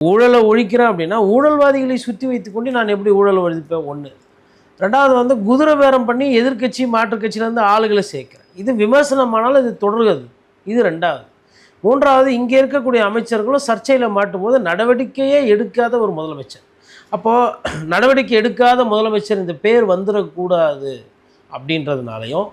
ஊழலை ஒழிக்கிறேன் அப்படின்னா ஊழல்வாதிகளை சுற்றி வைத்துக்கொண்டு நான் எப்படி ஊழலை ஒழிப்பேன் ஒன்று. ரெண்டாவது வந்து குதிரை பேரம் பண்ணி எதிர்க்கட்சி மாற்றுக் கட்சியிலேருந்து ஆளுகளை சேர்க்குறேன். இது விமர்சனமானாலும் இது தொடருது. இது ரெண்டாவது. மூன்றாவது, இங்கே இருக்கக்கூடிய அமைச்சர்களும் சர்ச்சையில் மாட்டும் போது நடவடிக்கையே எடுக்காத ஒரு முதலமைச்சர். அப்போது நடவடிக்கை எடுக்காத முதலமைச்சர் இந்த பேர் வந்துடக்கூடாது அப்படின்றதுனாலையும்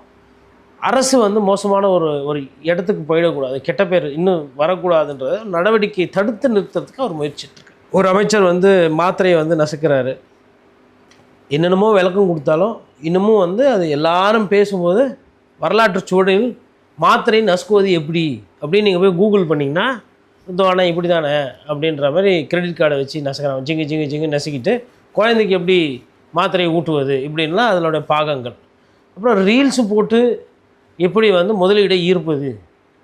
அரசு வந்து மோசமான ஒரு இடத்துக்கு போயிடக்கூடாது, கெட்ட பேர் இன்னும் வரக்கூடாதுன்றத நடவடிக்கையை தடுத்து நிறுத்துறதுக்கு அவர் முயற்சிட்டுருக்கு. ஒரு அமைச்சர் வந்து மாத்திரையை வந்து நசுக்கிறாரு, என்னென்னமோ விளக்கம் கொடுத்தாலும் இன்னமும் வந்து அது எல்லாரும் பேசும்போது வரலாற்று சூழலில் மாத்திரை நசுக்குவது எப்படி அப்படின்னு நீங்கள் போய் கூகுள் பண்ணிங்கன்னா தோணை இப்படி தானே அப்படின்ற மாதிரி கிரெடிட் கார்டை வச்சு நசுக்கிறாங்க. ஜிங்கு ஜிங்கு ஜிங்கு நசுக்கிட்டு குழந்தைக்கு எப்படி மாத்திரையை ஊட்டுவது இப்படின்லாம் அதனுடைய பாகங்கள். அப்புறம் ரீல்ஸு போட்டு எப்படி வந்து முதலீடை ஈர்ப்பது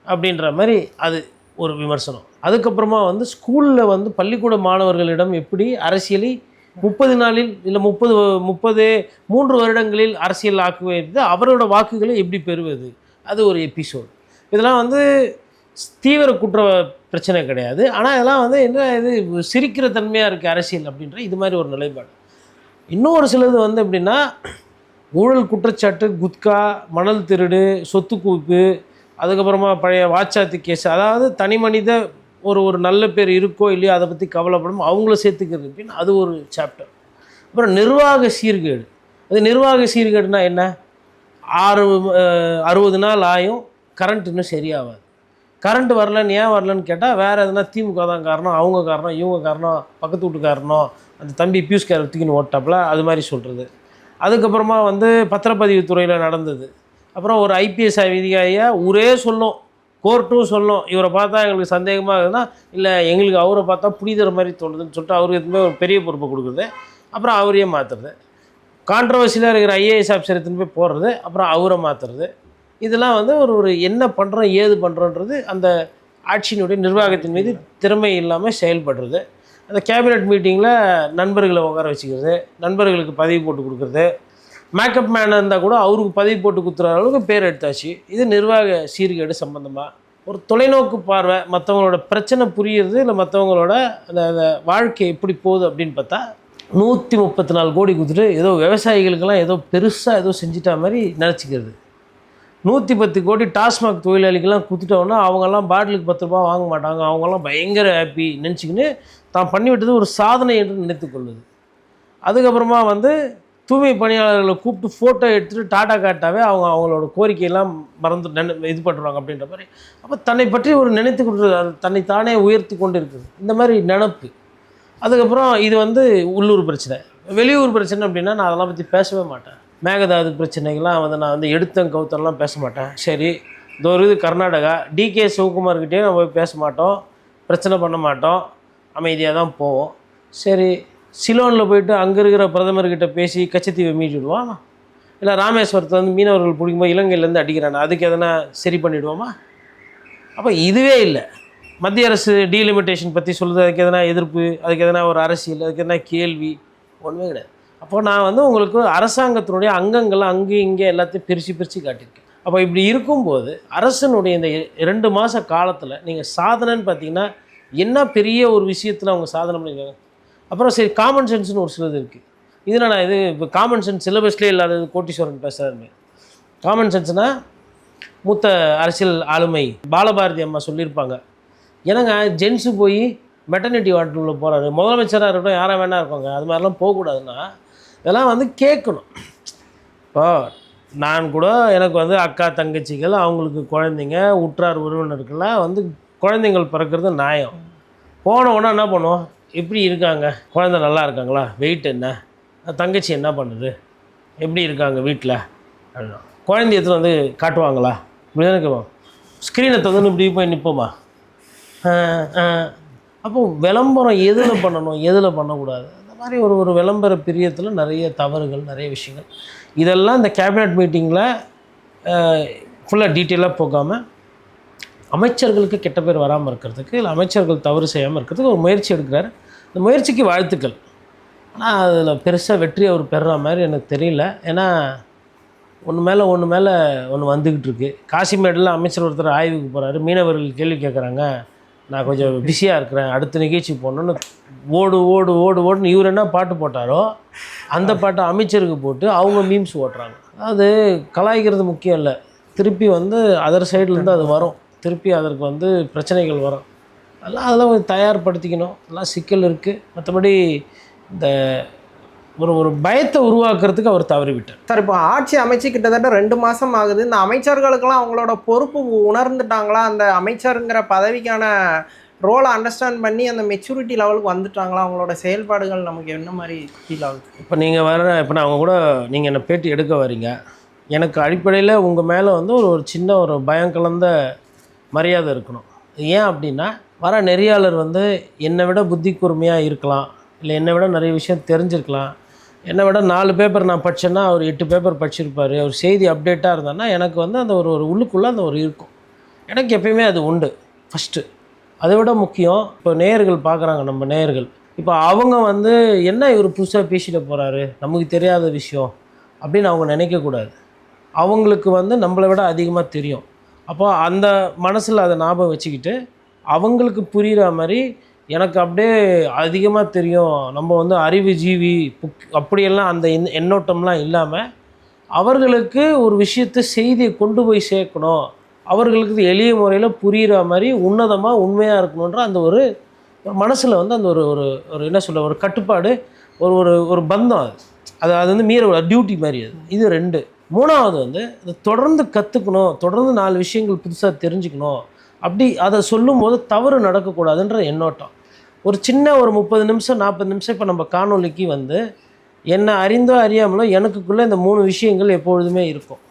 அப்படின்ற மாதிரி அது ஒரு விமர்சனம். அதுக்கப்புறமா வந்து ஸ்கூலில் வந்து பள்ளிக்கூட மாணவர்களிடம் எப்படி அரசியலை 30 நாளில் இல்லை 3 வருடங்களில் அரசியல் ஆக்குவது, அவரோட வாக்குகளை எப்படி பெறுவது, அது ஒரு எபிசோடு. இதெல்லாம் வந்து தீவிர குற்ற பிரச்சனை கிடையாது. ஆனால் இதெல்லாம் வந்து என்ன இது சிரிக்கிற தன்மையாக இருக்குது அரசியல் அப்படின்ற இது மாதிரி ஒரு நிலைப்பாடு. இன்னொரு சிலது வந்து எப்படின்னா ஊழல் குற்றச்சாட்டு, குட்கா, மணல் திருடு, சொத்து குவிப்பு, அதுக்கப்புறமா பழைய வாச்சாத்தி கேஸ், அதாவது தனி மனித ஒரு நல்ல பேர் இருக்கோ இல்லையோ அதை பற்றி கவலைப்படும் அவங்கள சேர்த்துக்கிறது அப்படின்னு அது ஒரு சாப்டர். அப்புறம் நிர்வாக சீர்கேடு. அது நிர்வாக சீர்கேடுனா என்ன? 60 நாள் ஆயும் கரண்ட் இன்னும் சரியாகாது. கரண்ட் வரலன்னு ஏன் வரலன்னு கேட்டால் வேறு எதுனா திமுக தான் காரணம், அவங்க காரணம், இவங்க காரணம், பக்கத்து வீட்டுக்காரனோ, அந்த தம்பி பியூஷ்கார தூக்கின்னு ஓட்டாப்பில் அது மாதிரி சொல்கிறது. அதுக்கப்புறமா வந்து பத்திரப்பதிவு துறையில் நடந்தது. அப்புறம் ஒரு ஐபிஎஸ் அதிகாரியாக ஊரே சொல்லும், கோர்ட்டும் சொல்லும், இவரை பார்த்தா எங்களுக்கு சந்தேகமாக இருக்குதுன்னா, இல்லை எங்களுக்கு அவரை பார்த்தா புரிதற மாதிரி தோணுதுன்னு சொல்லிட்டு அவருக்கு எதுவுமே ஒரு பெரிய பொறுப்பை கொடுக்குறது. அப்புறம் அவரையே மாற்றுறது. கான்ட்ரவர்சியில் இருக்கிற ஐஏஎஸ் ஆஃபீஸர் எடுத்துன்னு போய் போடுறது, அப்புறம் அவரை மாற்றுறது. இதெல்லாம் வந்து ஒரு என்ன பண்ணுறோம் ஏது பண்ணுறோன்றது அந்த ஆட்சியினுடைய நிர்வாகத்தின் மீது திறமை இல்லாமல் செயல்படுறது. அந்த கேபினெட் மீட்டிங்கில் நண்பர்களை உட்கார வச்சுக்கிறது, நண்பர்களுக்கு பதவி போட்டு கொடுக்குறது, மேக்கப் மேனாக இருந்தால் கூட அவருக்கு பதவி போட்டு கொடுத்துற அளவுக்கு பேர் எடுத்தாச்சு. இது நிர்வாக சீர்கேடு சம்மந்தமாக ஒரு தொலைநோக்கு பார்வை, மற்றவங்களோட பிரச்சனை புரியுறது, இல்லை மற்றவங்களோட அந்த வாழ்க்கை எப்படி போகுது அப்படின்னு பார்த்தா 134 கோடி கொடுத்துட்டு ஏதோ விவசாயிகளுக்கெல்லாம் ஏதோ பெருசாக ஏதோ செஞ்சிட்டா மாதிரி நினச்சிக்கிறது. 110 கோடி டாஸ்மாக் தொழிலாளிகள்லாம் கொடுத்துட்டோன்னா அவங்கெல்லாம் பாட்டிலுக்கு 10 ரூபா வாங்க மாட்டாங்க, அவங்கெல்லாம் பயங்கர ஹாப்பி நினச்சிக்கின்னு தான் பண்ணிவிட்டது ஒரு சாதனை என்று நினைத்து கொள்ளுது. அதுக்கப்புறமா வந்து தூய்மை பணியாளர்களை கூப்பிட்டு ஃபோட்டோ எடுத்துகிட்டு டாட்டா காட்டாவே அவங்களோட கோரிக்கையெல்லாம் மறந்து இது பண்ணுறாங்க அப்படின்ற மாதிரி. அப்போ தன்னை பற்றி ஒரு நினைத்து கொண்டு தன்னை தானே உயர்த்தி கொண்டு இருக்குது இந்த மாதிரி நினப்பு. அதுக்கப்புறம் இது வந்து உள்ளூர் பிரச்சனை. வெளியூர் பிரச்சனை அப்படின்னா நான் அதெல்லாம் பற்றி பேசவே மாட்டேன். மேகதாது பிரச்சனைகள்லாம் வந்து நான் வந்து எடுத்தேன் கவுத்தரெலாம் பேச மாட்டேன். சரி, இது ஒரு இது கர்நாடகா, டிகே சிவகுமார்கிட்டே நம்ம போய் பேச மாட்டோம், பிரச்சனை பண்ண மாட்டோம், அமைதியாக தான் போவோம். சரி, சிலோனில் போய்ட்டு அங்கே இருக்கிற பிரதமர்கிட்ட பேசி கச்சத்தீவை மீட்டிடுவோம். இல்லை ராமேஸ்வரத்தில் வந்து மீனவர்கள் பிடிக்கும்போது இலங்கையிலேருந்து அடிக்கிறானே அதுக்கு எதனா சரி பண்ணிவிடுவோமா? அப்போ இதுவே இல்லை. மத்திய அரசு டீலிமிட்டேஷன் பற்றி சொல்லுது, அதுக்கு எதனா எதிர்ப்பு, அதுக்கு எதனா ஒரு அரசியல், அதுக்கு எதனா கேள்வி, ஒன்றுமே கிடையாது. அப்போது நான் வந்து உங்களுக்கு அரசாங்கத்தினுடைய அங்கங்கள்லாம் அங்கேயும் இங்கே எல்லாத்தையும் பிரித்து காட்டியிருக்கேன். அப்போ இப்படி இருக்கும்போது அரசனுடைய இந்த 2 மாத காலத்தில் நீங்கள் சாதனைன்னு பார்த்தீங்கன்னா என்ன பெரிய ஒரு விஷயத்தில் அவங்க சாதனை பண்ணியிருக்காங்க. அப்புறம் சரி, காமன் சென்ஸ்னு ஒரு சிலது இருக்குது. இதில் நான் இது இப்போ காமன் சென்ஸ் சிலபஸ்லேயே இல்லாதது கோட்டீஸ்வரன் பேசுகிறாருமே. காமன் சென்ஸ்னால் மூத்த அரசியல் ஆளுமை பாலபாரதி அம்மா சொல்லியிருப்பாங்க, ஏன்னாங்க ஜென்ஸு போய் மெட்டர்னிட்டி வார்டுக்குள்ளே போகிறாரு, முதலமைச்சராக இருக்கட்டும் யாராக வேணா இருக்காங்க, அது மாதிரிலாம் போகக்கூடாதுன்னா இதெல்லாம் வந்து கேட்கணும். இப்போ நான் கூட எனக்கு வந்து அக்கா தங்கச்சிகள், அவங்களுக்கு குழந்தைங்க, உற்றார் உறவினருக்கெல்லாம் வந்து குழந்தைங்கள் பிறக்கிறது நியாயம். போன உடனே என்ன பண்ணுவோம், எப்படி இருக்காங்க, குழந்தை நல்லா இருக்காங்களா, வெயிட் என்ன, தங்கச்சி என்ன பண்ணுது, எப்படி இருக்காங்க வீட்டில் அப்படின்னா குழந்தை எடுத்துகிட்டு வந்து காட்டுவாங்களா, இப்படி தானே கேட்போம். ஸ்க்ரீனை தந்து இப்படி போய் நிற்போமா? அப்போ விளம்பரம் எதில் பண்ணணும் எதில் பண்ணக்கூடாது, அந்த மாதிரி ஒரு விளம்பர பிரியத்தில் நிறைய தவறுகள், நிறைய விஷயங்கள். இதெல்லாம் இந்த கேபினட் மீட்டிங்கில் ஃபுல்லாக டீட்டெயிலாக போகாமல் அமைச்சர்களுக்கு கெட்ட பேர் வராமல் இருக்கிறதுக்கு, இல்லை அமைச்சர்கள் தவறு செய்யாமல் இருக்கிறதுக்கு ஒரு முயற்சி எடுக்கிறார். இந்த முயற்சிக்கு வாழ்த்துக்கள். ஆனால் அதில் பெருசாக வெற்றி அவர் பெறுற மாதிரி எனக்கு தெரியல. ஏன்னா ஒன்று மேலே ஒன்று வந்துக்கிட்டு இருக்குது. காசிமேடில் அமைச்சர் ஒருத்தர் ஆய்வுக்கு போகிறாரு, மீனவர்கள் கேள்வி கேட்குறாங்க, நான் கொஞ்சம் பிஸியாக இருக்கிறேன், அடுத்த நிகழ்ச்சி போகணுன்னு ஓடு ஓடு ஓடு ஓடுன்னு இவர் என்ன பாட்டு போட்டாரோ அந்த பாட்டை அமைச்சருக்கு போட்டு அவங்க மீம்ஸ் ஓட்டுறாங்க. அது கலாய்க்கிறது முக்கியம் இல்லை, திருப்பி வந்து அதர் சைட்லேருந்து அது வரும், திருப்பி அதற்கு வந்து பிரச்சனைகள் வரும். அதெல்லாம் கொஞ்சம் தயார்படுத்திக்கணும். அதெல்லாம் சிக்கல் இருக்குது. மற்றபடி இந்த ஒரு பயத்தை உருவாக்குறதுக்கு அவர் தவறிவிட்டார். சார், இப்போ ஆட்சி அமைச்சு கிட்டத்தட்ட 2 மாதம் ஆகுது. இந்த அமைச்சர்களுக்கெல்லாம் அவங்களோட பொறுப்பு உணர்ந்துட்டாங்களா? அந்த அமைச்சருங்கிற பதவிக்கான ரோலை அண்டர்ஸ்டாண்ட் பண்ணி அந்த மெச்சூரிட்டி லெவலுக்கு வந்துட்டாங்களா? அவங்களோட செயல்பாடுகள் நமக்கு என்ன மாதிரி ஃபீல் ஆகுது? இப்போ நீங்கள் இப்போ நான் அவங்க கூட நீங்கள் என்னை பேட்டி எடுக்க வரீங்க, எனக்கு அடிப்படையில் உங்கள் மேலே வந்து ஒரு சின்ன ஒரு பயம் கலந்த மரியாதை இருக்கணும். ஏன் அப்படின்னா, வர நெறியாளர் வந்து என்னை விட புத்தி கூர்மையாக இருக்கலாம், இல்லை என்னை விட நிறைய விஷயம் தெரிஞ்சிருக்கலாம். என்னை விட 4 பேப்பர் நான் படித்தேன்னா அவர் 8 பேப்பர் படிச்சிருப்பார். அவர் செய்தி அப்டேட்டாக இருந்தான்னா எனக்கு வந்து அந்த ஒரு உள்ளுக்குள்ளே அந்த ஒரு இருக்கும். எனக்கு எப்பயுமே அது உண்டு ஃபஸ்ட்டு. அதை விட முக்கியம், இப்போ நேயர்கள் பார்க்குறாங்க, நம்ம நேயர்கள் இப்போ அவங்க வந்து என்ன இவர் புதுசாக பேசிட்டு போகிறாரு, நமக்கு தெரியாத விஷயம் அப்படின்னு அவங்க நினைக்கக்கூடாது. அவங்களுக்கு வந்து நம்மளை விட அதிகமாக தெரியும். அப்போ அந்த மனசில் அதை ஞாபகம் வச்சுக்கிட்டு அவங்களுக்கு புரிகிற மாதிரி எனக்கு அப்படியே அதிகமாக தெரியும், நம்ம வந்து அறிவு ஜீவி அப்படியெல்லாம் அந்த எண்ணோட்டம்லாம் இல்லாமல் அவர்களுக்கு ஒரு விஷயத்தை செய்தியை கொண்டு போய் சேர்க்கணும், அவர்களுக்கு எளிய முறையில் புரிகிற மாதிரி உன்னதமாக உண்மையாக இருக்கணுன்ற அந்த ஒரு மனசில் வந்து அந்த ஒரு ஒரு ஒரு என்ன சொல்ல ஒரு கட்டுப்பாடு, ஒரு ஒரு ஒரு பந்தம், அது வந்து மீற டியூட்டி மாதிரி. இது 2. 3வது வந்து அதை தொடர்ந்து கற்றுக்கணும், தொடர்ந்து 4 விஷயங்கள் புதுசாக தெரிஞ்சுக்கணும். அப்படி அதை சொல்லும்போது தவறு நடக்கக்கூடாதுன்ற எண்ணோட்டம். ஒரு சின்ன ஒரு 30 நிமிஷம் 40 நிமிஷம் இப்போ நம்ம காணொலிக்கு வந்து என்னை அறிந்தோ அறியாமலோ எனக்குள்ளே இந்த 3 விஷயங்கள் எப்பொழுதுமே இருக்கும்.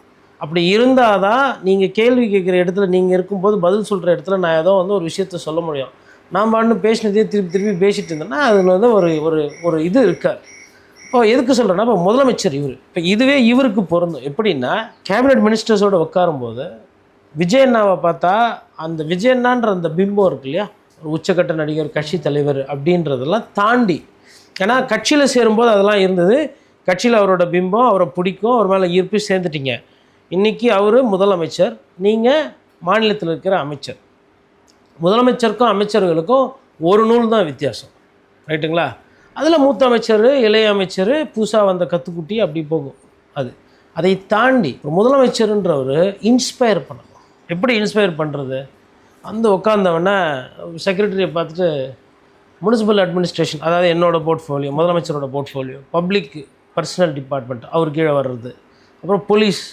அப்படி இருந்தால் தான் நீங்கள் கேள்வி கேட்குற இடத்துல நீங்கள் இருக்கும்போது பதில் சொல்கிற இடத்துல நான் ஏதோ வந்து ஒரு விஷயத்த சொல்ல முடியும். நான் பாட்டு பேசினதே திருப்பி திருப்பி பேசிகிட்டு இருந்தேன்னா அதில் வந்து ஒரு ஒரு ஒரு இது இருக்காது. இப்போ எதுக்கு சொல்கிறேன்னா, இப்போ முதலமைச்சர் இப்போ இதுவே இவருக்கு பொருந்தும். எப்படின்னா, கேபினெட் மினிஸ்டர்ஸோடு உட்காரும்போது விஜயண்ணாவை பார்த்தா அந்த விஜயண்ணான்ற அந்த பிம்பம் இருக்கு இல்லையா, ஒரு உச்சக்கட்ட நடிகர், கட்சி தலைவர் அப்படின்றதெல்லாம் தாண்டி, ஏன்னா கட்சியில் சேரும்போது அதெல்லாம் இருந்தது, கட்சியில் அவரோட பிம்பம், அவரை பிடிக்கும், அவர் மேலே ஈர்ப்பு, சேர்ந்துட்டீங்க. இன்றைக்கி அவர் முதலமைச்சர், நீங்கள் மாநிலத்தில் இருக்கிற அமைச்சர். முதலமைச்சருக்கும் அமைச்சர்களுக்கும் ஒரு நூல் தான் வித்தியாசம், ரைட்டுங்களா? அதில் மூத்த அமைச்சர், இளைய அமைச்சர், புதுசாக வந்த கத்துக்குட்டி அப்படி போகும். அதை தாண்டி ஒரு முதலமைச்சருன்றவர் இன்ஸ்பயர் பண்ணணும். எப்படி இன்ஸ்பயர் பண்ணுறது? வந்து உட்காந்தவொடனே செக்ரட்டரியை பார்த்துட்டு முனிசிபல் அட்மினிஸ்ட்ரேஷன், அதாவது என்னோடய போர்ட்ஃபோலியோ, முதலமைச்சரோட போர்ட்ஃபோலியோ, பப்ளிக் பர்சனல் டிபார்ட்மெண்ட் அவர் கீழே வர்றது, அப்புறம் போலீஸ்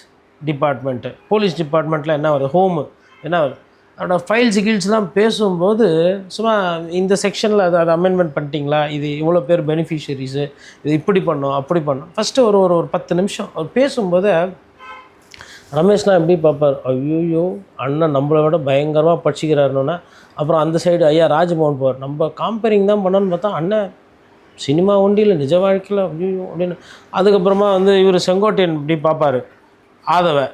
டிபார்ட்மெண்ட்டில் என்ன வருது, ஹோமு என்ன வருது, அதோட ஃபைல்ஸ் கீல்ஸ்லாம் பேசும்போது சும்மா இந்த செக்ஷனில் அதை அமெண்ட்மெண்ட் பண்ணிட்டீங்களா, இது இவ்வளோ பேர் பெனிஃபிஷியரிஸு, இது இப்படி பண்ணோம் அப்படி பண்ணோம். ஃபஸ்ட்டு ஒரு ஒரு 10 நிமிஷம் அவர் பேசும்போது ரமேஷ்லாம் எப்படி பார்ப்பார், ஐயோயோ அண்ணன் நம்மளை விட பயங்கரமாக படிச்சிக்கிறாருன்னா. அப்புறம் அந்த சைடு ஐயா ராஜ்மோகன் போவார், நம்ம காம்பேரிங் தான் பண்ணோன்னு பார்த்தா அண்ணன் சினிமா ஒண்டியில் நிஜ வாழ்க்கையில் ஐயோ அப்படின்னு. அதுக்கப்புறமா வந்து இவர் செங்கோட்டையன் இப்படி பார்ப்பார், ஆதவை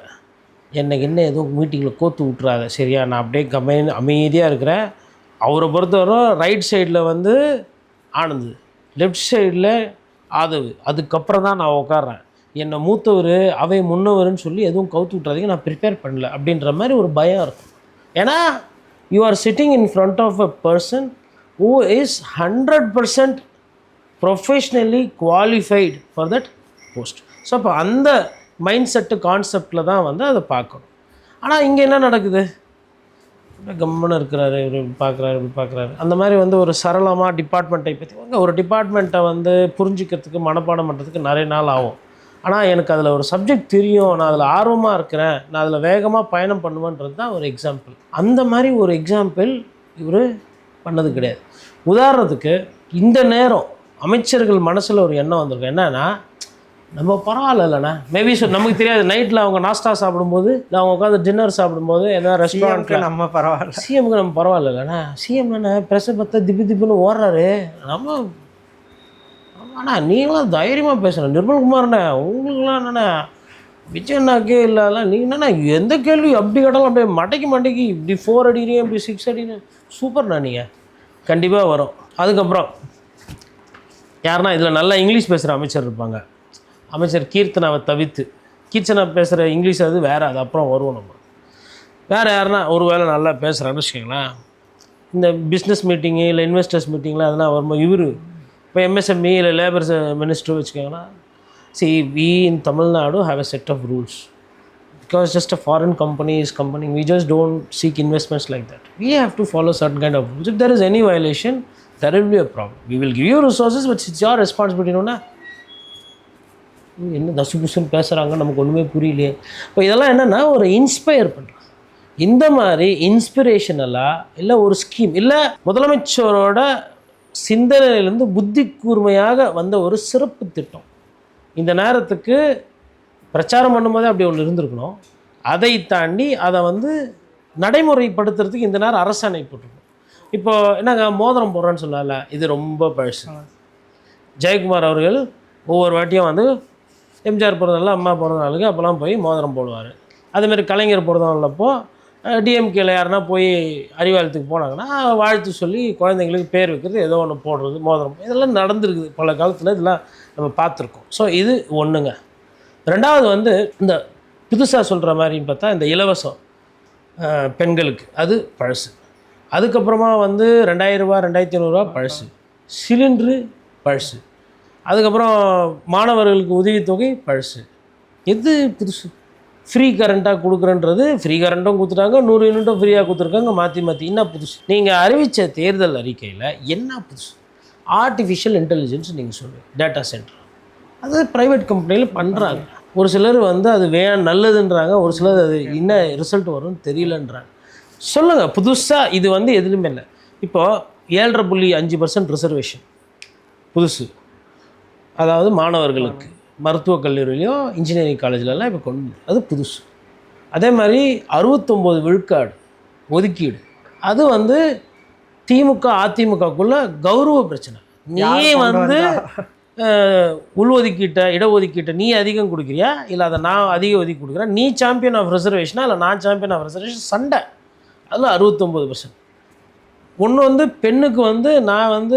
எனக்கு என்ன எதுவும் மீட்டிங்கில் கோத்து விட்றாத சரியா, நான் அப்படியே அமைதியாக இருக்கிறேன். அவரை பொறுத்தவரை ரைட் சைடில் வந்து ஆனந்த், லெஃப்ட் சைடில் ஆதவு, அதுக்கப்புறம் தான் நான் உட்காட்றேன், என்னை மூத்தவர் அவை முன்னவர்னு சொல்லி எதுவும் கவுத்து விட்றாதீங்க, நான் ப்ரிப்பேர் பண்ணல அப்படின்ற மாதிரி ஒரு பயம் இருக்கும். ஏன்னா you are sitting in front of a person who is 100% professionally qualified for that post. So அப்போ அந்த மைண்ட் செட்டு கான்செப்டில் தான் வந்து அதை பார்க்கணும். ஆனால் இங்கே என்ன நடக்குது, கம்மன்னு இருக்கிறாரு, இவர் பார்க்குறாரு அந்த மாதிரி வந்து ஒரு சரளமாக டிபார்ட்மெண்ட்டை பற்றி ஒரு டிபார்ட்மெண்ட்டை வந்து புரிஞ்சிக்கிறதுக்கு, மனப்பாடம் பண்ணுறதுக்கு நிறைய நாள் ஆகும். ஆனால் எனக்கு அதில் ஒரு சப்ஜெக்ட் தெரியும், நான் அதில் ஆர்வமாக இருக்கிறேன், நான் அதில் வேகமாக பயணம் பண்ணுவேன்றது தான் ஒரு எக்ஸாம்பிள். அந்த மாதிரி ஒரு எக்ஸாம்பிள் இவர் பண்ணது கிடையாது. உதாரணத்துக்கு இந்த நேரம் அமைச்சர்கள் மனசில் ஒரு எண்ணம் வந்திருக்கும், என்னன்னா நம்ம பரவாயில்லண்ணா, மேபி நமக்கு தெரியாது, நைட்டில் அவங்க நாஸ்டா சாப்பிடும்போது, இல்லை அவங்க உட்காந்து டின்னர் சாப்பிடும்போது எதாவது ரெஸ்டாரண்ட்டில் நம்ம பரவாயில்ல, சிஎம்க்கு நம்ம பரவாயில்லண்ணா, சிஎம் தானே ப்ரெஸ்ஸை பார்த்தா திப்புன்னு ஓடுறாரு, நம்ம ஆனால் நீங்களாம் தைரியமாக பேசுகிறேன், நிர்மல்குமார்ண்ணே உங்களுக்குலாம் என்னண்ணே விஜயண்ணாக்கே இல்லாத நீ என்னண்ணா எந்த கேள்வி அப்படி கேட்டாலும் அப்படியே மட்டைக்கு இப்படி 4 அடிக்கிறீங்க, இப்படி 6 அடிக்கிறீங்க, சூப்பர்ண்ணா நீங்கள் கண்டிப்பாக வரும். அதுக்கப்புறம் யாருன்னா இதில் நல்லா இங்கிலீஷ் பேசுகிற அமைச்சர் இருப்பாங்க, அமைச்சர் கீர்த்தனாவை தவிர்த்து, கீர்த்தனா பேசுகிற இங்கிலீஷ் அது வேறு, அது அப்புறம் வருவோம். நம்ம வேறு யாருன்னா ஒரு வேளை நல்லா பேசுகிறான்னு வச்சுக்கோங்களேன், இந்த பிஸ்னஸ் மீட்டிங்கு இல்லை இன்வெஸ்டர்ஸ் மீட்டிங்கில் அதெல்லாம் வரும்போது இப்போ எம்எஸ்எம்இ இல்லை லேபர் மினிஸ்டர் வச்சுக்கோங்கன்னா we in Tamil Nadu have a set of rules. Because just a foreign company is coming, we just don't seek investments like that. We have to follow certain kind of rules. If there is any violation, there will be a problem. We will give you resources, but it's your responsibility. என்ன தசு புசுன்னு பேசுகிறாங்க, நமக்கு ஒன்றுமே புரியலையே. இப்போ இதெல்லாம் என்னென்னா ஒரு இன்ஸ்பயர் பண்ணுறோம். இந்த மாதிரி இன்ஸ்பிரேஷனலாக இல்லை ஒரு ஸ்கீம் இல்லை முதலமைச்சரோட சிந்தனையிலேருந்து புத்தி கூர்மையாக வந்த ஒரு சிறப்பு திட்டம். இந்த நேரத்துக்கு பிரச்சாரம் பண்ணும்போதே அப்படி ஒன்று இருந்திருக்கணும். அதை தாண்டி அதை நடைமுறைப்படுத்துறதுக்கு இந்த நேரம் அரசாணை போட்டிருக்கணும். இப்போ என்னங்க மோதிரம் போடுறேன்னு சொல்லல, இது ரொம்ப பழசு. ஜெயக்குமார் அவர்கள் ஒவ்வொரு வாட்டியும் எம்ஜிஆர் பிறந்தநாள், அம்மா பிறந்தநாளுக்கு அப்போல்லாம் போய் மோதிரம் போடுவார். அதேமாதிரி கலைஞர் பிறந்தநாளப்போ டிஎம்கேல யாருன்னா போய் அறிவாலயத்துக்கு போனாங்கன்னா வாழ்த்து சொல்லி குழந்தைங்களுக்கு பேர் வைக்கிறது, ஏதோ ஒன்று போடுறது, மோதிரம், இதெல்லாம் நடந்துருக்குது பல காலத்தில். இதெல்லாம் நம்ம பார்த்துருக்கோம். ஸோ இது ஒன்றுங்க. ரெண்டாவது இந்த புதுசாக சொல்கிற மாதிரின்னு பார்த்தா இந்த இலவசம் பெண்களுக்கு அது பழசு. அதுக்கப்புறமா 2000 ரூபா 2500 பழசு. சிலிண்ட்ரு பழசு. அதுக்கப்புறம் மாணவர்களுக்கு உதவித்தொகை பழசு. எது புதுசு? ஃப்ரீ கரண்ட்டாக கொடுக்குறன்றது, ஃப்ரீ கரண்ட்டும் கொடுத்துட்டாங்க, 100 யூனிட்டும் ஃப்ரீயாக கொடுத்துருக்காங்க. மாற்றி என்ன புதுசு? நீங்கள் அறிவித்த தேர்தல் அறிக்கையில் என்ன புதுசு? ஆர்டிஃபிஷியல் இன்டெலிஜென்ஸ் நீங்கள் சொல்லுங்கள், டேட்டா சென்டர், அது ப்ரைவேட் கம்பெனியில் பண்ணுறாங்க. ஒரு சிலர் அது நல்லதுன்றாங்க, ஒரு சிலர் அது என்ன ரிசல்ட் வரும்னு தெரியலன்றாங்க. சொல்லுங்கள் புதுசாக. இது எதுலையுமே இல்லை. இப்போது 7.5% ரிசர்வேஷன் புதுசு. அதாவது மாணவர்களுக்கு மருத்துவக் கல்லூரியிலையும் இன்ஜினியரிங் காலேஜ்லலாம் இப்போ அது புதுசு. அதே மாதிரி 69 விழுக்காடு ஒதுக்கீடு, அது திமுக அதிமுகக்குள்ளே கௌரவ பிரச்சனை. நீ உள்ஒதுக்கீட்டை இடஒதுக்கீட்டை நீ அதிகம் கொடுக்குறியா, இல்லை அதை நான் அதிகம் ஒதுக்கி கொடுக்குறேன், நீ சாம்பியன் ஆஃப் ரிசர்வேஷனா இல்லை நான் சாம்பியன் ஆஃப் ரிசர்வேஷன், சண்டை. அதில் 69%. ஒன்று பெண்ணுக்கு நான்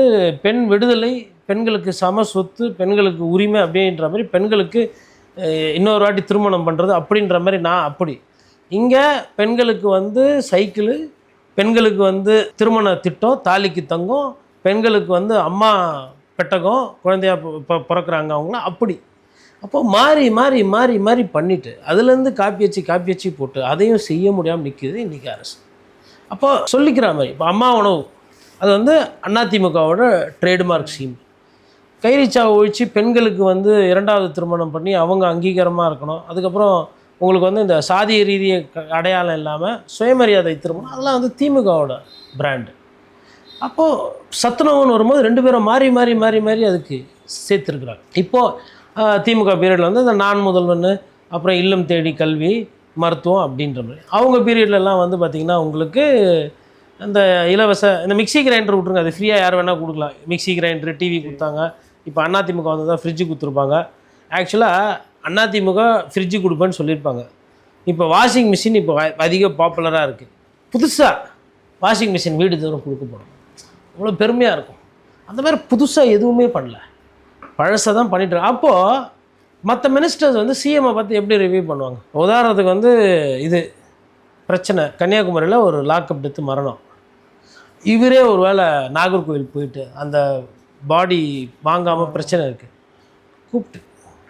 பெண் விடுதலை, பெண்களுக்கு சம சொத்து, பெண்களுக்கு உரிமை அப்படின்ற மாதிரி, பெண்களுக்கு இன்னொரு வாட்டி திருமணம் பண்ணுறது அப்படின்ற மாதிரி. நான் அப்படி இங்கே பெண்களுக்கு சைக்கிளு, பெண்களுக்கு திருமண திட்டம், தாலிக்கு தங்கம், பெண்களுக்கு அம்மா பெட்டகம், குழந்தையா பிறக்கிறாங்க அவங்களாம் அப்படி. அப்போது மாறி மாறி மாறி மாறி பண்ணிவிட்டு அதுலேருந்து காப்பி வச்சு போட்டு அதையும் செய்ய முடியாமல் நிற்கிது இன்றைக்கி அரசு. அப்போது சொல்லிக்கிற மாதிரி இப்போ அம்மா உணவு அது அதிமுகவோட ட்ரேட்மார்க் ஸ்கீம். கைரிச்சாவை ஒழித்து பெண்களுக்கு 2வது திருமணம் பண்ணி அவங்க அங்கீகாரமாக இருக்கணும். அதுக்கப்புறம் உங்களுக்கு இந்த சாதிய ரீதிய அடையாளம் இல்லாமல் சுயமரியாதை திருமணம், அதெல்லாம் திமுகவோட பிராண்டு. அப்போது சத்துணவுன்னு வரும்போது 2 பேரும் மாறி மாறி மாறி மாறி அதுக்கு சேர்த்துருக்குறாங்க. இப்போது திமுக பீரியடில் இந்த நான் முதல்வன், அப்புறம் இல்லம் தேடி கல்வி, மருத்துவம் அப்படின்ற மாதிரி. அவங்க பீரியட்லலாம் பார்த்திங்கன்னா உங்களுக்கு இந்த இந்த மிக்சி கிரைண்டர் விட்ருங்க, அது ஃப்ரீயாக யார் வேணால் கொடுக்கலாம். மிக்சி கிரைண்டரு, டிவி கொடுத்தாங்க. இப்போ அதிமுக தான் ஃப்ரிட்ஜு கொடுத்துருப்பாங்க. ஆக்சுவலாக அதிமுக ஃப்ரிட்ஜு கொடுப்பேன்னு சொல்லியிருப்பாங்க. இப்போ வாஷிங் மிஷின் இப்போ அதிக பாப்புலராக இருக்குது. புதுசாக வாஷிங் மிஷின் வீடு தூரம் கொடுக்க போகிறோம், அவ்வளோ பெருமையாக இருக்கும். அந்த மாதிரி புதுசாக எதுவுமே பண்ணல, பழசை தான் பண்ணிட்டு. அப்போது மற்ற மினிஸ்டர்ஸ் சிஎம்ஐ பார்த்து எப்படி ரிவ்யூ பண்ணுவாங்க? உதாரணத்துக்கு இது பிரச்சனை, கன்னியாகுமரியில் ஒரு லாக்அப் டெத்து மரணம். இவரே ஒரு வேளை நாகர்கோவில் போயிட்டு அந்த பாடி வாங்காமல் பிரச்சனை இருக்குது, கூப்பிட்டு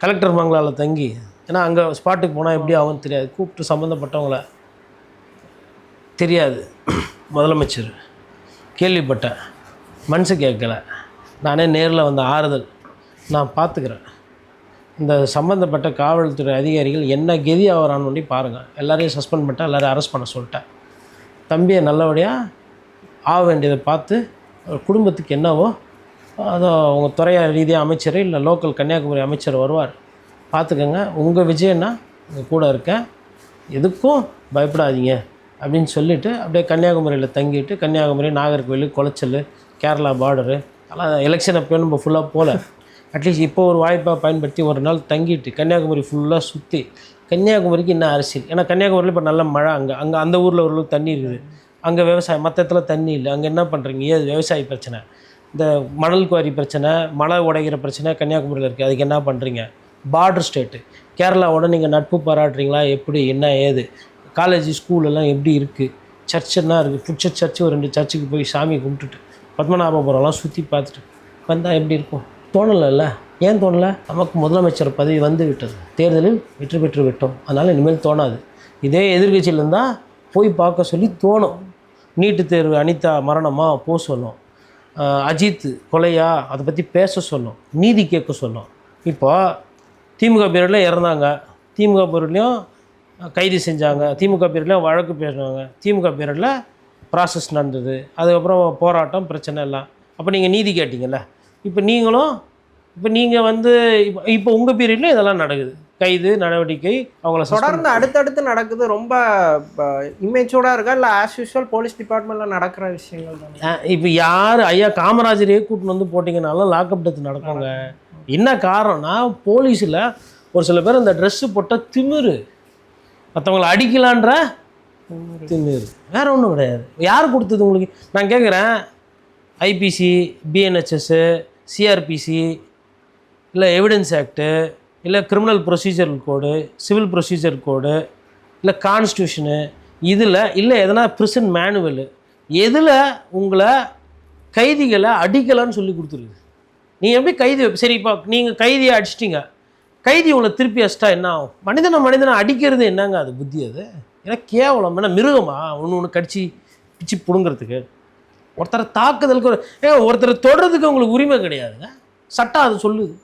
கலெக்டர் பங்களாவில் தங்கி, ஏன்னா அங்கே ஸ்பாட்டுக்கு போனால் எப்படி ஆகும்னு தெரியாது, கூப்பிட்டு சம்மந்தப்பட்டவங்கள தெரியாது முதலமைச்சர் கேள்விப்பட்டேன், மனசு கேட்கல, நானே நேரில் வந்த ஆறுதல், நான் பார்த்துக்கிறேன், இந்த சம்மந்தப்பட்ட காவல்துறை அதிகாரிகள் என்ன கெதி ஆகிறான்னு பண்ணி பாருங்கள், எல்லோரையும் சஸ்பெண்ட் பண்ணிட்டேன், எல்லோரையும் அரெஸ்ட் பண்ண சொல்லிட்டேன், தம்பியை நல்லபடியாக ஆக வேண்டியதை பார்த்து குடும்பத்துக்கு என்னவோ அதோ உங்கள் துறை ரீதியாக அமைச்சர் இல்லை லோக்கல் கன்னியாகுமரி அமைச்சர் வருவார், பார்த்துக்கோங்க, உங்கள் விஜயன்னா உங்கள் கூட இருக்கேன், எதுக்கும் பயப்படாதீங்க அப்படின்னு சொல்லிவிட்டு அப்படியே கன்னியாகுமரியில் தங்கிட்டு, கன்னியாகுமரி, நாகர்கோவில், குளச்சல், கேரளா பார்டரு அதெல்லாம் எலெக்ஷன் அப்போ நம்ம ஃபுல்லாக போகல, அட்லீஸ்ட் இப்போ ஒரு வாய்ப்பாக பயன்படுத்தி ஒரு நாள் தங்கிட்டு கன்னியாகுமரி ஃபுல்லாக சுற்றி, கன்னியாகுமரிக்கு இன்னும் அரசியல், ஏன்னா கன்னியாகுமரியில் இப்போ நல்ல மழை, அங்கே அந்த ஊரில் ஓரளவுக்கு தண்ணி இருக்குது, அங்கே விவசாயம், மற்ற இடத்துல தண்ணி இல்லை, அங்கே என்ன பண்ணுறீங்க, ஏது விவசாய பிரச்சனை, இந்த மணல் குவாரி பிரச்சனை, மழை உடைகிற பிரச்சனை கன்னியாகுமரியில் இருக்குது, அதுக்கு என்ன பண்ணுறீங்க, பார்டர் ஸ்டேட்டு, கேரளாவோட நீங்கள் நட்பு பாராட்டுறீங்களா, எப்படி என்ன ஏது, காலேஜ் ஸ்கூலெல்லாம் எப்படி இருக்குது, சர்ச்சுன்னா இருக்குது, புட்ச சர்ச்சு, ஒரு 2 சர்ச்சுக்கு போய் சாமி கும்பிட்டுட்டு பத்மநாபபுரம்லாம் சுற்றி பார்த்துட்டு வந்தால் எப்படி இருக்கும்? தோணலைல்ல. ஏன் தோணலை? நமக்கு முதலமைச்சர் பதவி வந்து விட்டது, தேர்தலில் வெற்றி பெற்று விட்டோம், அதனால் இனிமேல் தோணாது. இதே எதிர்கட்சியில் இருந்தால் போய் பார்க்க சொல்லி தோணும். நீட்டு தேர்வு அனிதா மரணமாக போக சொல்லும், அஜித் கொலையா அதை பற்றி பேச சொல்லும், நீதி கேட்க சொல்லும். இப்போ திமுக பீரியடில் இறந்தாங்க, திமுக பீரியட்லேயும் கைது செஞ்சாங்க, திமுக பீரியட்லேயும் வழக்கு பேசினாங்க, திமுக பீரியடில் ப்ராசஸ் நடந்தது, அதுக்கப்புறம் போராட்டம் பிரச்சனை எல்லாம். அப்போ நீங்கள் நீதி கேட்டிங்கல்ல. இப்போ நீங்கள் வந்து இப்போ உங்கள் பீரியட்லேயும் இதெல்லாம் நடக்குது, கைது நடவடிக்கை அவங்கள தொடர்ந்து அடுத்தடுத்து நடக்குது. ரொம்ப இமேஜோட இருக்கா இல்லை ஆஸ் யூஷுவல் போலீஸ் டிபார்ட்மெண்ட்டில் நடக்கிற விஷயங்கள் தான்? இப்போ யார் ஐயா காமராஜரையே கூட்டின்னு வந்து போட்டிங்கனாலும் லாக்அப் டெத் நடக்குங்க. என்ன காரணம்னா போலீஸில் ஒரு சில பேர் இந்த ட்ரெஸ்ஸு போட்டால் திமிரு, மற்றவங்களை அடிக்கலான்ற திமிரு, வேற ஒன்றும் கிடையாது. யார் கொடுத்தது உங்களுக்கு? நான் கேட்குறேன், ஐபிசி, பிஎன்ஹெச்எஸ்ஸு, சிஆர்பிசி, இல்லை எவிடன்ஸ் ஆக்டு, இல்லை கிரிமினல் ப்ரொசீஜர் கோடு, சிவில் ப்ரொசீஜர் கோடு, இல்லை கான்ஸ்டியூஷனு, இதில் இல்லை எதனா ப்ரிசன் மேனுவலு, எதில் உங்களை கைதிகளை அடிக்கலான்னு சொல்லி கொடுத்துருக்குது? நீங்கள் எப்படி கைதி? சரி, இப்போ நீங்கள் கைதியை அடிச்சிட்டிங்க, கைதி உங்களை திருப்பி அடிச்சிட்டா என்ன ஆகும்? மனிதனை அடிக்கிறது என்னங்க அது புத்தி? அது ஏன்னா கேவலம், ஏன்னா மிருகமா ஒன்று கடிச்சு பிச்சு பிடுங்கிறதுக்கு? ஒருத்தரை தாக்குதலுக்கு ஒருத்தரை தொடுறதுக்கு உங்களுக்கு உரிமை கிடையாதுங்க, சட்டம் அது சொல்லுது.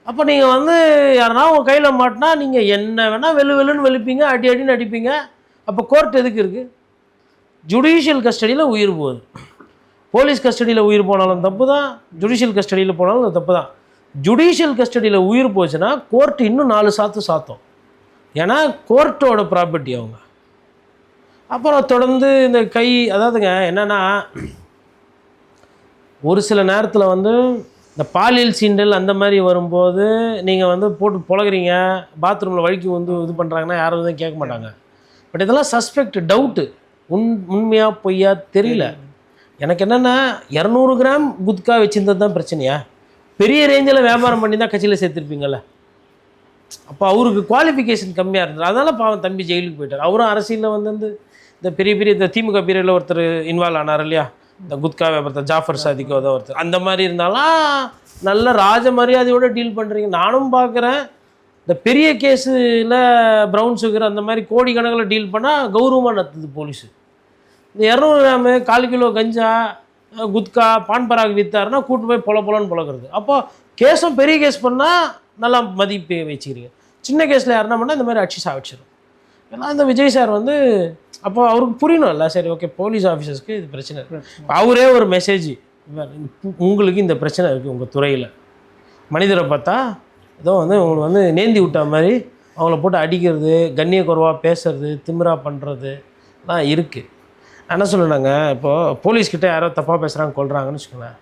அப்போ நீங்கள் வந்து யாருன்னா உங்கள் கையில் மாட்டினா நீங்கள் என்ன வேணால் வெளுன்னு வெளுப்பீங்க, அடின்னு அடிப்பீங்க. அப்போ கோர்ட் எதுக்கு இருக்குது? ஜுடிஷியல் கஸ்டடியில் உயிர் போகுது. போலீஸ் கஸ்டடியில் உயிர் போனாலும் தப்பு தான், ஜுடிஷியல் கஸ்டடியில் போனாலும் தப்பு தான். ஜுடிஷியல் கஸ்டடியில் உயிர் போச்சுன்னா கோர்ட் இன்னும் 4 சாத்து சாத்தோம், ஏன்னா கோர்ட்டோட ப்ராப்பர்ட்டி அவங்க. அப்புறம் தொடர்ந்து இந்த அதாவதுங்க என்னென்னா, ஒரு சில நேரத்தில் வந்து இந்த பாலியல் சீண்டல் அந்த மாதிரி வரும்போது நீங்கள் வந்து போட்டு புழகிறீங்க, பாத்ரூமில் வழுக்கி வந்து இது பண்ணுறாங்கன்னா யாரும் எதுவும் கேட்க மாட்டாங்க. பட் இதெல்லாம் சஸ்பெக்ட், டவுட்டு, உண்மையாக பொய்யா தெரியல. எனக்கு என்னென்னா 200 கிராம் குட்கா வச்சுருந்தது தான் பிரச்சனையா? பெரிய ரேஞ்சில் வியாபாரம் பண்ணி தான் கட்சியில் சேர்த்துருப்பீங்கள்ல. அப்போ அவருக்கு குவாலிஃபிகேஷன் கம்மியாக இருந்தது, அதனால் பாவம் தம்பி ஜெயிலுக்கு போயிட்டார். அவரும் அரசியலில் வந்து இந்த பெரிய இந்த திமுக பீரியடில் ஒருத்தர் இன்வால்வ் ஆனார் இல்லையா, இந்த குட்கா வியாபாரத்தை, ஜாஃபர் சாதிக்கோ ஏதோ ஒருத்தர், அந்த மாதிரி இருந்தாலும் நல்ல ராஜ மரியாதையோடு டீல் பண்ணுறீங்க. நானும் பார்க்குறேன், இந்த பெரிய கேஸில் ப்ரௌன் சுகர் அந்த மாதிரி கோடிக்கணக்கில் டீல் பண்ணால் கௌரவமாக நடத்துது போலீஸு. இந்த 200 கிராமு 4 கிலோ கஞ்சா, குட்கா, பான் பராக் விற்றாருன்னா கூட்டு போய் பொலன்னு பொழக்கிறது. அப்போ கேஸும் பெரிய கேஸ் பண்ணால் நல்லா மதிப்பு வச்சுக்கிறீங்க, சின்ன கேஸில் யாருன்னா பண்ணால் இந்த மாதிரி அடிச்சு சாவிச்சிடும். ஏன்னா இந்த விஜய் சார் வந்து அப்போ அவருக்கு புரியணும்ல, சரி ஓகே போலீஸ் ஆஃபீஸர்ஸ்க்கு இது பிரச்சனை இருக்குது. அவரே ஒரு மெசேஜ், உங்களுக்கு இந்த பிரச்சனை இருக்குது உங்கள் துறையில், மனிதரை பார்த்தா ஏதோ வந்து உங்களுக்கு வந்து நேந்தி விட்டா மாதிரி அவங்கள போட்டு அடிக்கிறது, கண்ணிய குறைவாக பேசுறது, திமிரா பண்ணுறதுலாம் இருக்குது. என்ன சொல்லுனாங்க, இப்போது போலீஸ்கிட்ட யாரோ தப்பாக பேசுகிறாங்க கொள்கிறாங்கன்னு வச்சுக்கோங்களேன்,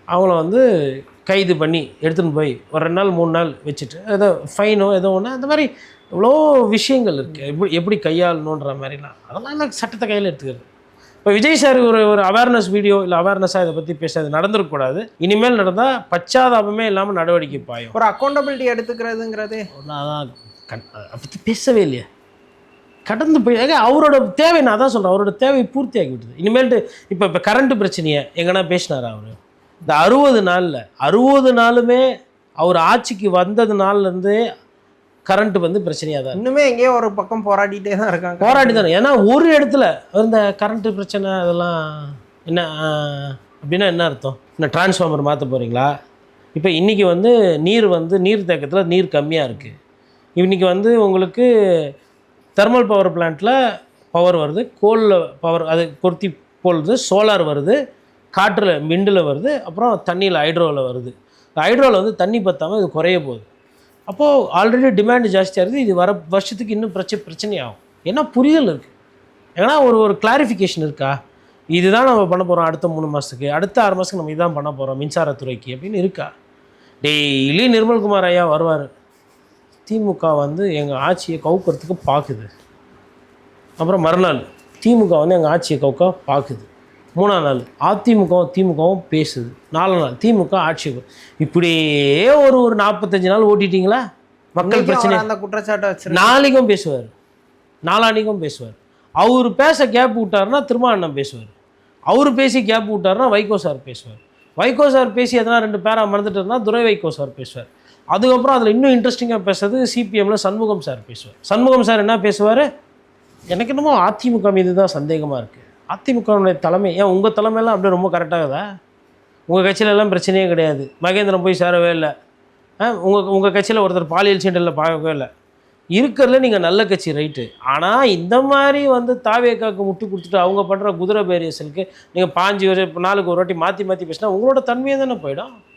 அவங்கள வந்து கைது பண்ணி எடுத்துன்னு போய் ஒரு 2 நாள் 3 நாள் வச்சுட்டு ஏதோ ஃபைனோ ஏதோ ஒன்று, அந்த மாதிரி எவ்வளோ விஷயங்கள் இருக்குது எப்படி கையாளணுன்ற மாதிரிலாம். அதெல்லாம் எனக்கு சட்டத்தை கையில் எடுத்துக்கிறது. இப்போ விஜய் சார் ஒரு அவேர்னஸ் வீடியோ இல்லை அவேர்னஸாக இதை பற்றி பேசுறது நடந்துருக்கக்கூடாது. இனிமேல் நடந்தால் பச்சாதாபமே இல்லாமல் நடவடிக்கை பாயும். ஒரு அக்கௌண்டபிலிட்டி எடுத்துக்கிறதுங்கிறது அதான் அதை பற்றி பேசவே இல்லையா, கடந்து போய் அவரோட தேவை, நான் தான் சொல்கிறேன், அவரோட தேவை பூர்த்தி ஆகி விட்டுது. இனிமேல்ட்டு இப்போ கரண்ட்டு பிரச்சனையை எங்கன்னா பேசினார் அவர். இந்த 60 நாளுமே அவர் ஆட்சிக்கு வந்தது நாள்லேருந்து கரண்ட் வந்து பிரச்சனையாக தான் இன்னுமே எங்கேயோ ஒரு பக்கம் போராடிட்டே தான் இருக்காங்க. போராடி தானே, ஏன்னா ஒரு இடத்துல இந்த கரண்ட்டு பிரச்சனை அதெல்லாம் என்ன அப்படின்னா என்ன அர்த்தம்? இந்த டிரான்ஸ்ஃபார்மர் மாற்ற போகிறீங்களா? இப்போ இன்றைக்கி வந்து நீர் தேக்கத்தில் நீர் கம்மியாக இருக்குது. இன்றைக்கி வந்து உங்களுக்கு தெர்மல் பவர் பிளான்ட்டில் பவர் வருது, கோலில் பவர் அது பொருத்தி போடுது, சோலார் வருது, காற்றில் விண்டில் வருது, அப்புறம் தண்ணியில் ஹைட்ரோவில் வருது. ஹைட்ரோவில் வந்து தண்ணி பற்றாமல் இது குறைய போகுது. அப்போது ஆல்ரெடி டிமாண்ட் ஜாஸ்தியாக இருக்குது, இது வர வருஷத்துக்கு இன்னும் பிரச்சனையாகும். ஏன்னா புரிதல் இருக்குது, ஏன்னா ஒரு கிளாரிஃபிகேஷன் இருக்கா, இதுதான் நம்ம பண்ண போகிறோம் அடுத்த 3 மாதத்துக்கு, அடுத்த 6 மாதத்துக்கு நம்ம இதான் பண்ண போகிறோம் மின்சாரத்துறைக்கு அப்படின்னு இருக்கா? டெய்லி நிர்மல்குமார் ஐயா வருவார், திமுக வந்து எங்கள் ஆட்சியை கவுக்கிறதுக்கு பார்க்குது, அப்புறம் மறுநாள் திமுக வந்து எங்கள் ஆட்சியை கவுக்க பார்க்குது, 3ஆம் நாள் திமுகவும் பேசுது, 4ஆம் நாள் திமுக ஆட்சி. இப்படியே ஒரு 45 நாள் ஓட்டிட்டிங்களா? மக்கள் பிரச்சனை அந்த குற்றச்சாட்டை வச்சு நாளைக்கும் பேசுவார், நாளானிக்கும் பேசுவார். அவர் பேச கேப் விட்டாருன்னா திருமாவளவன் பேசுவார். அவர் பேசி கேப் விட்டாருன்னா வைகோ சார் பேசுவார். வைகோ சார் பேசி எதனா 2 பேரா மறந்துட்டுனா துரை வைகோ சார் பேசுவார். அதுக்கப்புறம் அதில் இன்னும் இன்ட்ரெஸ்டிங்காக பேசுறது சிபிஎம்ல சண்முகம் சார் பேசுவார். சண்முகம் சார் என்ன பேசுவார்? எனக்கு என்னமோ அதிமுக மீது தான் சந்தேகமாக இருக்குது. அதிமுகவுடைய தலைமை ஏன் உங்கள் தலைமையெல்லாம் அப்படியே ரொம்ப கரெக்டாகுதா? உங்கள் கட்சியிலலாம் பிரச்சனையே கிடையாது. மகேந்திரன் போய் சேரவே இல்லை. உங்கள் கட்சியில் ஒருத்தர் பாலியல் சீண்டலில் பார்க்கவே இல்லை. இருக்கிறதுல நீங்கள் நல்ல கட்சி ரைட்டு. ஆனால் இந்த மாதிரி வந்து தாவேக்காவுக்கு முட்டு கொடுத்துட்டு அவங்க பண்ணுற குதிரை பேரியசலுக்கு நீங்கள் 5 நாளுக்கு ஒரு வாட்டி மாற்றி மாற்றி பேசினா உங்களோட தன்மையை தானே போயிடும்.